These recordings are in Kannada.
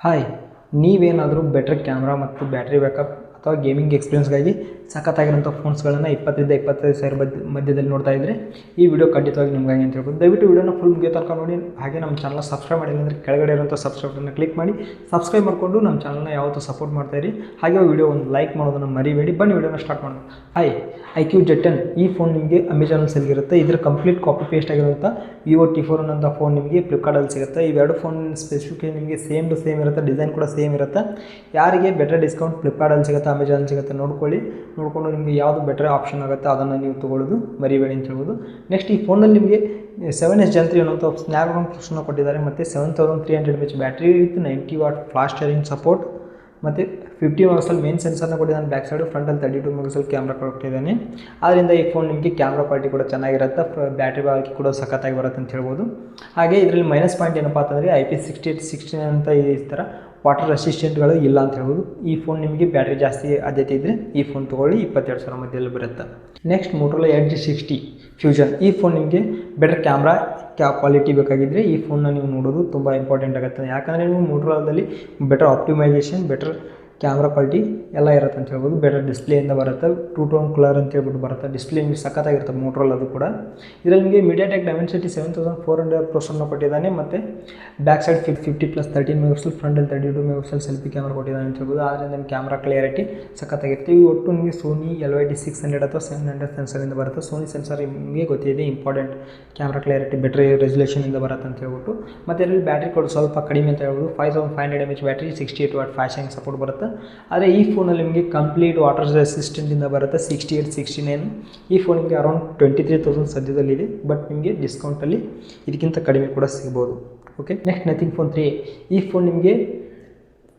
ಹಾಯ್, ನೀವೇನಾದರೂ ಬೆಟರ್ ಕ್ಯಾಮ್ರಾ ಮತ್ತು ಬ್ಯಾಟ್ರಿ ಬ್ಯಾಕಪ್ ಅಥವಾ ಗೇಮಿಂಗ್ ಎಕ್ಸ್ಪೀರಿಯನ್ಸ್ಗಾಗಿ ಸಖತ್ತಾಗಿರೋಂಥ ಫೋನ್ಸ್ಗಳನ್ನು 20,000 to 25,000 ಮಧ್ಯದಲ್ಲಿ ನೋಡ್ತಾ ಇದ್ದರೆ ಈ ವಿಡಿಯೋ ಖಂಡಿತವಾಗಿ ನಿಮ್ಗಾಗಿ ಅಂತ ಹೇಳ್ಬೋದು. ದಯವಿಟ್ಟು ವಿಡಿಯೋನ ಫುಲ್ ಮುಗಿಯೋ ತನಕ ನೋಡಿ. ಹಾಗೆ ನಮ್ಮ ಚಾನಲ್ನ ಸಬ್ಸ್ಕ್ರೈಬ್ ಮಾಡಿಲ್ಲ ಅಂದರೆ ಕೆಳಗಡೆ ಇರೋಂಥ ಸಬ್ಸ್ಕ್ರೈಬನ್ನು ಕ್ಲಿಕ್ ಮಾಡಿ ಸಬ್ಸ್ಕ್ರೈಬ್ ಮಾಡಿಕೊಂಡು ನಮ್ಮ ಚಾನಲ್ನ ಯಾವತ್ತೂ ಸಪೋರ್ಟ್ ಮಾಡ್ತಾಯಿರಿ. ಹಾಗೆ ವಿಡಿಯೋ ಒಂದು ಲೈಕ್ ಮಾಡೋದನ್ನು ಮರಿಬೇಡಿ. ಬನ್ನಿ ವಿಡಿಯೋನ ಸ್ಟಾರ್ಟ್ ಮಾಡೋಣ. ಹಾಯ್, iQOO Z10 ಈ ಫೋನ್ ನಿಮಗೆ ಅಮೆಜಾನಲ್ಲಿ ಸಿಗುತ್ತೆ. ಇದರ ಕಂಪ್ಲೀಟ್ ಕಾಪಿ ಪೇಸ್ಟ್ ಆಗಿರುವಂಥ Vivo T4 ಅನ್ನೋಂಥ ಫೋನ್ ನಿಮಗೆ ಫ್ಲಿಪ್ಕಾರ್ಟಲ್ಲಿ ಸಿಗುತ್ತೆ. ಇವೆರಡು ಫೋನ್ ಸ್ಪೆಸಿಫಿಕ್ ನಿಮಗೆ ಸೇಮ್ ಟು ಸೇಮ್ ಇರುತ್ತೆ, ಡಿಸೈನ್ ಕೂಡ ಸೇಮ್ ಇರುತ್ತೆ. ಯಾರಿಗೆ ಬೆಟರ್ ಡಿಸ್ಕೌಂಟ್ ಫ್ಲಿಪ್ಕಾರ್ಟಲ್ಲಿ ಸಿಗುತ್ತೆ, ಅಮೆಜಾನ್ ಸಿಗುತ್ತೆ ನೋಡಿಕೊಂಡು ನಿಮಗೆ ಯಾವುದು ಬೆಟರ್ ಆಪ್ಷನ್ ಆಗುತ್ತೆ ಅದನ್ನು ನೀವು ತೊಗೊಳ್ಳೋದು ಮರಿಬೇಡಿ ಅಂತ ಹೇಳ್ಬೋದು. ನೆಕ್ಸ್ಟ್ ಈ ಫೋನಲ್ಲಿ ನಿಮಗೆ 7S Gen 3 ಅನ್ನೋಂಥ ಸ್ನ್ಯಾಪ್ಡ್ರಾಗನ್ ಪ್ರೊಸೆಸರ್ನ ಕೊಟ್ಟಿದ್ದಾರೆ. ಮತ್ತು 7300 mAh battery with 90 what fast charging support ಮತ್ತು 50 ಮೆಗಾಪಿಕ್ಸೆಲ್ ಮೇನ್ ಸೆನ್ಸರ್ನ ಕೊಟ್ಟಿದ್ದಾನೆ. ಬ್ಯಾಕ್ ಸೈಡು ಫ್ರಂಟಲ್ಲಿ 32 ಮೆಗಾಪಿಕ್ಸೆಲ್ ಕ್ಯಾಮ್ರಾ ಕೊಟ್ಟಿದ್ದಾನೆ. ಆದ್ದರಿಂದ ಈ ಫೋನ್ ನಿಮಗೆ ಕ್ಯಾಮ್ರಾ ಕ್ವಾಲಿಟಿ ಕೂಡ ಚೆನ್ನಾಗಿರುತ್ತೆ, ಬ್ಯಾಟ್ರಿ ಬಾಳಿಕೆ ಕೂಡ ಸಖತ್ತಾಗಿ ಬರುತ್ತೆ ಅಂತ ಹೇಳ್ಬೋದು. ಹಾಗೆ ಇದರಲ್ಲಿ ಮೈನಸ್ ಪಾಯಿಂಟ್ ಏನಪ್ಪ ಅಂತಂದರೆ IP6816 ಅಂತ ಈ ಥರ ವಾಟರ್ ರೆಸಿಸ್ಟೆಂಟ್ಗಳು ಇಲ್ಲ ಅಂತ ಹೇಳ್ಬೋದು. ಈ ಫೋನ್ ನಿಮಗೆ ಬ್ಯಾಟ್ರಿ ಜಾಸ್ತಿ ಆದ್ಯತೆ ಇದ್ದರೆ ಈ ಫೋನ್ ತೊಗೊಳ್ಳಿ, 22,000 ಮಧ್ಯದಲ್ಲಿ ಬರುತ್ತೆ. ನೆಕ್ಸ್ಟ್ Motorola Edge 60 ಫ್ಯೂಷನ್ ಈ ಫೋನ್ ನಿಮಗೆ ಬೆಟರ್ ಕ್ಯಾಮ್ರಾ ಕ್ವಾಲಿಟಿ ಬೇಕಾಗಿದ್ದರೆ ಈ ಫೋನ್ನ ನೀವು ನೋಡೋದು ತುಂಬ ಇಂಪಾರ್ಟೆಂಟ್ ಆಗುತ್ತೆ. ಯಾಕಂದರೆ ನೀವು Motorolaದಲ್ಲಿ better optimisation, better camera quality ಎಲ್ಲ ಇರುತ್ತೆ ಅಂತ ಹೇಳ್ಬೋದು. ಬೆಟರ್ ಡಿಸ್ಪ್ಲೇಯಿಂದ ಬರುತ್ತೆ, 2 ಟೋನ್ ಕಲರ್ ಅಂತ ಹೇಳ್ಬಿಟ್ಟು ಬರುತ್ತೆ. ಡಿಸ್ಪ್ಲೇ ನಿಮಗೆ ಸಖತ್ತಾಗಿರುತ್ತೆ Motorola ಅದು ಕೂಡ. ಇದರಲ್ಲಿ ನಿಮಗೆ MediaTek Dimensity 7400 ಪ್ರೊಸೆಸರ್ನ ಕೊಟ್ಟಿದ್ದಾನೆ. ಮತ್ತು ಬ್ಯಾಕ್ ಸೈಡ್ 50+13 ಮೆಗಾಪಿಕ್ಸೆಲ್, ಫ್ರಂಟಲ್ಲಿ 32 ಮೆಗಾಪಿಕ್ಸೆಲ್ ಸೆಲ್ಫಿ ಕ್ಯಾಮ್ರಾ ಕೊಟ್ಟಿದ್ದಾನೆ ಅಂತ ಹೇಳ್ಬೋದು. ಆದ್ದರಿಂದ ನಿಮ್ಮ ಕ್ಯಾಮ್ರಾ ಕ್ಲಿಯರಿಟಿ ಸಖತ್ತಾಗಿರುತ್ತೆ. ಇವು ಒಟ್ಟು ನಿಮಗೆ Sony LYT600 ಅಥವಾ 700 ಸೆನ್ಸರಿಂದ ಬರುತ್ತೆ. Sony ಸೆನ್ಸರ್ ನಿಮಗೆ ಗೊತ್ತಿದೆ, ಇಂಪಾರ್ಟೆಂಟ್ ಕ್ಯಾಮ್ರಾ ಕ್ಲಿಯರಿಟಿ ಬೆಟರ್ ರೆಸಲ್ಯೂಷನಿಂದ ಬರುತ್ತೆ ಅಂತ ಹೇಳ್ಬಿಟ್ಟು. ಮತ್ತು ಇದರಲ್ಲಿ ಬ್ಯಾಟ್ರಿ ಕೂಡ ಸ್ವಲ್ಪ ಕಡಿಮೆ ಅಂತ ಹೇಳ್ಬೋದು. 5500 mAh battery, 68 what fast charging support ಬರುತ್ತೆ. ಆದರೆ ಈ ಫೋನಲ್ಲಿ ನಿಮಗೆ ಕಂಪ್ಲೀಟ್ ವಾಟರ್ ರೆಸಿಸ್ಟೆಂಟಿಂದ ಬರುತ್ತೆ. 6869 ಈ ಫೋನ್ ನಿಮಗೆ ಅರೌಂಡ್ 23,000 ಸದ್ಯದಲ್ಲಿದೆ. ಬಟ್ ನಿಮಗೆ ಡಿಸ್ಕೌಂಟಲ್ಲಿ ಇದಕ್ಕಿಂತ ಕಡಿಮೆ ಕೂಡ ಸಿಗ್ಬೋದು. ಓಕೆ, ನೆಕ್ಸ್ಟ್ Nothing Phone 3 ಈ ಫೋನ್ ನಿಮಗೆ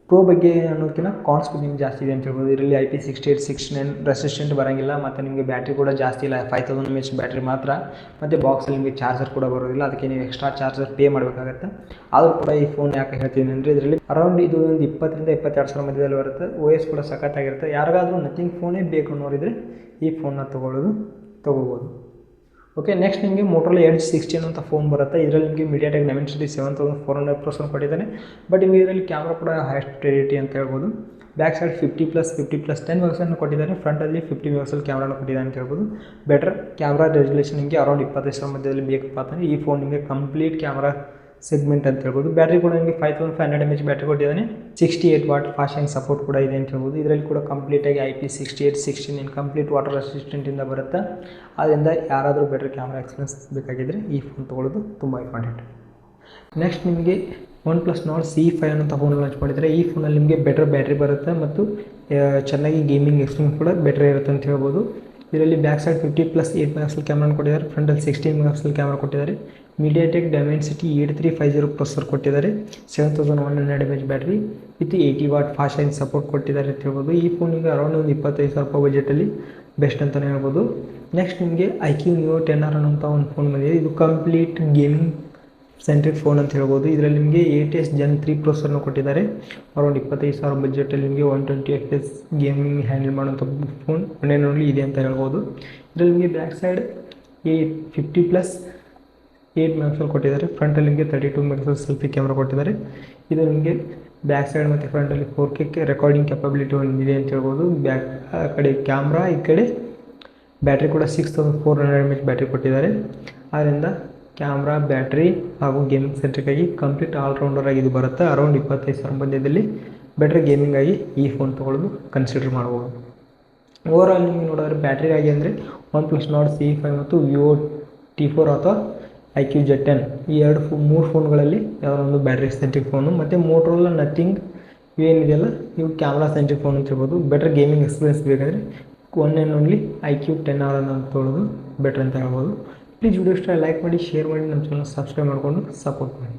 ಪ್ರೋ ಬಗ್ಗೆ ಅನ್ನೋದಕ್ಕಿಂತ ಕಾನ್ಸ್ ನಿಮ್ಗೆ ಜಾಸ್ತಿ ಇದೆ ಅಂತ ಹೇಳ್ಬೋದು. ಇದರಲ್ಲಿ IP6869 ರೆಸಿಸ್ಟೆಂಟ್ ಬರೋಂಗಿಲ್ಲ. ಮತ್ತು ನಿಮಗೆ ಬ್ಯಾಟ್ರಿ ಕೂಡ ಜಾಸ್ತಿ ಇಲ್ಲ, 5000 mAh ಬ್ಯಾಟ್ರಿ ಮಾತ್ರ. ಮತ್ತು ಬಾಕ್ಸಲ್ಲಿ ನಿಮಗೆ ಚಾರ್ಜರ್ ಕೂಡ ಬರೋದಿಲ್ಲ, ಅದಕ್ಕೆ ನೀವು ಎಕ್ಸ್ಟ್ರಾ ಚಾರ್ಜರ್ ಪೇ ಮಾಡಬೇಕಾಗತ್ತೆ. ಆದರೂ ಕೂಡ ಈ ಫೋನ್ ಯಾಕೆ ಹೇಳ್ತೀನಿ ಅಂದರೆ ಇದರಲ್ಲಿ ಅರೌಂಡ್ ಇದು ಒಂದು 20,000 ಮಧ್ಯದಲ್ಲಿ ಬರುತ್ತೆ. OS ಕೂಡ ಸಖತ್ತಾಗಿರುತ್ತೆ. ಯಾರಿಗಾದರೂ ನಥಿಂಗ್ ಫೋನೇ ಬೇಕು ಅನ್ನೋರಿದ್ರೆ ಈ ಫೋನ್ನ ತೊಗೋಬೋದು. ಓಕೆ, ನೆಕ್ಸ್ಟ್ ನಿಮಗೆ Motorola Edge 60 ಅನ್ನೋಂಥ ಫೋನ್ ಬರುತ್ತೆ. ಇದರಲ್ಲಿ ನಿಮಗೆ MediaTek Dimensity 7400 ಪ್ರೊಸೆಸರ್ ಕೊಟ್ಟಿದ್ದಾನೆ. ಬಟ್ ನಿಮಗೆ ಇದರಲ್ಲಿ ಕ್ಯಾಮ್ರಾ ಕೂಡ ಹೈಯೆಸ್ಟ್ ಕ್ವಾಲಿಟಿ ಅಂತ ಹೇಳ್ಬೋದು. ಬ್ಯಾಕ್ ಸೈಡ್ 50+10 ಮೆಗಾಪಿಕ್ಸೆಲ್ನ ಕೊಟ್ಟಿದ್ದಾನೆ. ಫ್ರಂಟಲ್ಲಿ 50 ಮೆಗಾಪಿಕ್ಸೆಲ್ ಕ್ಯಾಮ್ರಾನ ಕೊಟ್ಟಿದ್ದಾನೆ ಅಂತ ಹೇಳ್ಬೋದು. ಬೆಟರ್ ಕ್ಯಾಮ್ರಾ ರೆಸಲ್ಯೂಷನ್ ನಿಮಗೆ ಅರೌಂಡ್ 25,000 ಮಧ್ಯದಲ್ಲಿ ಬೇಕಪ್ಪ ಅಂತಂದರೆ ಈ ಫೋನ್ ನಿಮಗೆ ಕಂಪ್ಲೀಟ್ ಕ್ಯಾಮ್ರಾ ಸೆಗ್ಮೆಂಟ್ ಅಂತ ಹೇಳ್ಬೋದು. ಬ್ಯಾಟ್ರಿ ಕೂಡ ನಿಮಗೆ 5500 mAh ಬ್ಯಾಟ್ರಿ ಕೊಟ್ಟಿದ್ದಾನೆ. 68 ವಾಟ್ ಫಾಸ್ಟ್ ಚಾರ್ಜಿಂಗ್ ಸಪೋರ್ಟ್ ಕೂಡ ಇದೆ ಅಂತ ಹೇಳ್ಬೋದು. ಇದರಲ್ಲಿ ಕೂಡ ಕಂಪ್ಲೀಟಾಗಿ IP6816 ಕಂಪ್ಲೀಟ್ ವಾಟರ್ ರೆಸಿಸ್ಟೆಂಟಿಂದ ಬರುತ್ತೆ. ಆದ್ದರಿಂದ ಯಾರಾದರೂ ಬೆಟರ್ ಕ್ಯಾಮ್ರಾ ಎಕ್ಸ್ಪೀರಿಯನ್ಸ್ ಬೇಕಾಗಿದ್ದರೆ ಈ ಫೋನ್ ತೊಗೊಳ್ಳೋದು ತುಂಬ ಇಂಪಾರ್ಟೆಂಟ್. ನೆಕ್ಸ್ಟ್ ನಿಮಗೆ OnePlus Nord CE5 ಅನ್ನೋಂಥ ಫೋನ್ ಲಾಂಚ್ ಮಾಡಿದರೆ ಈ ಫೋನಲ್ಲಿ ನಿಮಗೆ ಬೆಟರ್ ಬ್ಯಾಟ್ರಿ ಬರುತ್ತೆ ಮತ್ತು ಚೆನ್ನಾಗಿ ಗೇಮಿಂಗ್ ಎಕ್ಸ್ಪೀರಿಯನ್ಸ್ ಕೂಡ ಬೆಟರ್ ಇರುತ್ತೆ ಅಂತ ಹೇಳ್ಬೋದು. ಇದರಲ್ಲಿ ಬ್ಯಾಕ್ ಸೈಡ್ 50+8 ಮೆಗಾಪಿಕ್ಸೆಲ್ ಕ್ಯಾಮ್ರಾನ ಕೊಟ್ಟಿದ್ದಾರೆ. ಫ್ರಂಟಲ್ಲಿ 16 ಮೆಗಾಪಿಕ್ಸೆಲ್ ಕ್ಯಾಮ್ರಾ ಕೊಟ್ಟಿದ್ದಾರೆ. MediaTek Dimensity 8350 ಪ್ರೊಸೆಸರ್ ಕೊಟ್ಟಿದ್ದಾರೆ. 7100 mAh battery with 80 what fast charging support ಕೊಟ್ಟಿದ್ದಾರೆ ಅಂತ ಹೇಳ್ಬೋದು. ಈ ಫೋನಿಗೆ ಅರೌಂಡ್ ಒಂದು 25,000 ಬಜೆಟಲ್ಲಿ ಬೆಸ್ಟ್ ಅಂತಲೇ ಹೇಳ್ಬೋದು. ನೆಕ್ಸ್ಟ್ ನಿಮಗೆ iQOO Neo 10R ಅನ್ನೋಂಥ ಒಂದು ಫೋನ್ ಬಂದಿದೆ. ಇದು ಕಂಪ್ಲೀಟ್ ಗೇಮಿಂಗ್ ಸೆಂಟ್ರಿಕ್ ಫೋನ್ ಅಂತ ಹೇಳ್ಬೋದು. ಇದರಲ್ಲಿ ನಿಮಗೆ 8S Gen 3 ಪ್ರೊಸೆಸರ್ನ ಕೊಟ್ಟಿದ್ದಾರೆ. ಅರೌಂಡ್ 25,000 ಬಜೆಟಲ್ಲಿ ನಿಮಗೆ 120 FPS ಗೇಮಿಂಗ್ ಹ್ಯಾಂಡಲ್ ಮಾಡೋಂಥ ಫೋನ್ ಒಳ್ಳೆ ಇದೆ ಅಂತ ಹೇಳ್ಬೋದು. ಇದರಲ್ಲಿ ನಿಮಗೆ ಬ್ಯಾಕ್ ಸೈಡ್ 50+8 ಮೆಗಾಪಿಕ್ಸೆಲ್ ಕೊಟ್ಟಿದ್ದಾರೆ. ಫ್ರಂಟಲ್ಲಿ ನಿಮಗೆ 32 ಮೆಗಾಪಿಕ್ಸೆಲ್ ಸೆಲ್ಫಿ ಕ್ಯಾಮ್ರಾ ಕೊಟ್ಟಿದ್ದಾರೆ. ಇದು ನಿಮಗೆ ಬ್ಯಾಕ್ ಸೈಡ್ ಮತ್ತು ಫ್ರಂಟಲ್ಲಿ 4K ರೆಕಾರ್ಡಿಂಗ್ ಕೆಪಬಿಲಿಟಿ ಒಂದಿದೆ ಅಂತ ಹೇಳ್ಬೋದು. ಬ್ಯಾಕ್ ಆ ಕಡೆ ಕ್ಯಾಮ್ರಾ, ಈ ಕಡೆ ಬ್ಯಾಟ್ರಿ ಕೂಡ 6400 mAh ಬ್ಯಾಟ್ರಿ ಕೊಟ್ಟಿದ್ದಾರೆ. ಆದ್ದರಿಂದ ಕ್ಯಾಮ್ರಾ, ಬ್ಯಾಟ್ರಿ ಹಾಗೂ ಗೇಮಿಂಗ್ ಸೆಂಟ್ರಿಕಾಗಿ ಕಂಪ್ಲೀಟ್ ಆಲ್ರೌಂಡರ್ ಆಗಿ ಇದು ಬರುತ್ತೆ. ಅರೌಂಡ್ 25,000 ಮಧ್ಯದಲ್ಲಿ ಬೆಟರ್ ಗೇಮಿಂಗ್ ಆಗಿ ಈ ಫೋನ್ ತೊಗೊಳ್ಳೋದು ಕನ್ಸಿಡರ್ ಮಾಡ್ಬೋದು. ಓವರಾಲ್ ನಿಮಗೆ ನೋಡಿದ್ರೆ ಬ್ಯಾಟ್ರಿಗಾಗಿ ಅಂದರೆ OnePlus Nord CE5 ಮತ್ತು Vivo T4 ಅಥವಾ iQOO Z10 ಈ 3 ಫೋನ್ಗಳಲ್ಲಿ ಯಾವುದೋ ಒಂದು ಬ್ಯಾಟ್ರಿ ಸೆಂಟ್ರಿಕ್ ಫೋನು. ಮತ್ತು Motorola ನಥಿಂಗ್ ಏನಿದೆಯಲ್ಲ ಇವು ಕ್ಯಾಮ್ರಾ ಸೆಂಟ್ರಿಕ್ ಫೋನ್ ಅಂತ ಹೇಳ್ಬೋದು. ಬೆಟರ್ ಗೇಮಿಂಗ್ ಎಕ್ಸ್ಪೀರಿಯನ್ಸ್ ಬೇಕಾದರೆ one and only iQOO 10R ಅನ್ನು ತೊಗೊಳ್ಳೋದು ಬೆಟರ್ ಅಂತ ಹೇಳ್ಬೋದು. ಪ್ಲೀಸ್ ವಿಡಿಯೋ ಇಷ್ಟ ಲೈಕ್ ಮಾಡಿ, ಶೇರ್ ಮಾಡಿ, ನಮ್ಮ ಚಾನಲ್ ಸಬ್ಸ್ಕ್ರೈಬ್ ಮಾಡಿಕೊಂಡು ಸಪೋರ್ಟ್ ಮಾಡಿ.